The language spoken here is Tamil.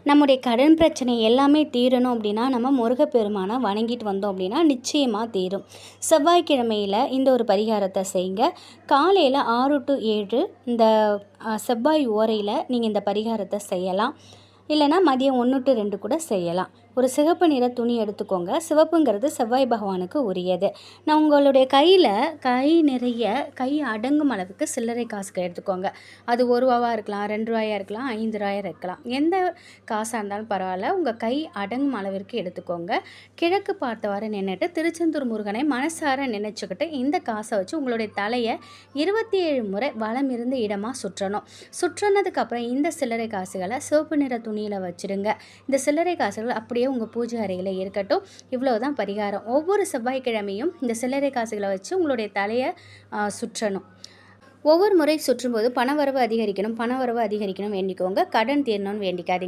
நம்முடைய கடன் பிரச்சனை எல்லாமே தீரணும் அப்படின்னா நம்ம முருகப்பெருமானை வணங்கிட்டு வந்தோம் அப்படின்னா நிச்சயமாக தீரும். செவ்வாய்க்கிழமையில் இந்த ஒரு பரிகாரத்தை செய்யுங்க. காலையில் 6 to 7 இந்த செவ்வாய் ஓரையில் நீங்கள் இந்த பரிகாரத்தை செய்யலாம். இல்லைனா மதியம் 1 to 2 கூட செய்யலாம். ஒரு சிவப்பு நிற துணி எடுத்துக்கோங்க. சிவப்புங்கிறது செவ்வாய் பகவானுக்கு உரியது. நான் உங்களுடைய கை நிறைய கை அடங்கும் அளவுக்கு சில்லறை காசுகள் எடுத்துக்கோங்க. அது ரூ. 1 இருக்கலாம், ரூ. 2 இருக்கலாம், ரூ. 5 இருக்கலாம். எந்த காசாக இருந்தாலும் பரவாயில்ல, உங்கள் கை அடங்கும் அளவிற்கு எடுத்துக்கோங்க. கிழக்கு பார்த்தவாறு நின்றுட்டு திருச்செந்தூர் முருகனை மனசார நினச்சிக்கிட்டு இந்த காசை வச்சு உங்களுடைய தலையை 27 முறை வலம் இருந்த இடமாக சுற்றணும். சுற்றினதுக்கப்புறம் இந்த சில்லறை காசுகளை சிவப்பு நிற துணியில் வச்சுடுங்க. இந்த சில்லறை காசுகள் அப்படியே உங்கள் பூஜை அறையில் இருக்கட்டும். இவ்வளவுதான் பரிகாரம். ஒவ்வொரு செவ்வாய்க்கிழமையும் இந்த சில்லறை காசுகளை வச்சு உங்களுடைய தலையை சுற்றணும். ஒவ்வொரு முறை சுற்றும்போது பணவரவு அதிகரிக்கணும் வேண்டிக்கோங்க. கடன் தீரணும்னு வேண்டிக்காதீங்க.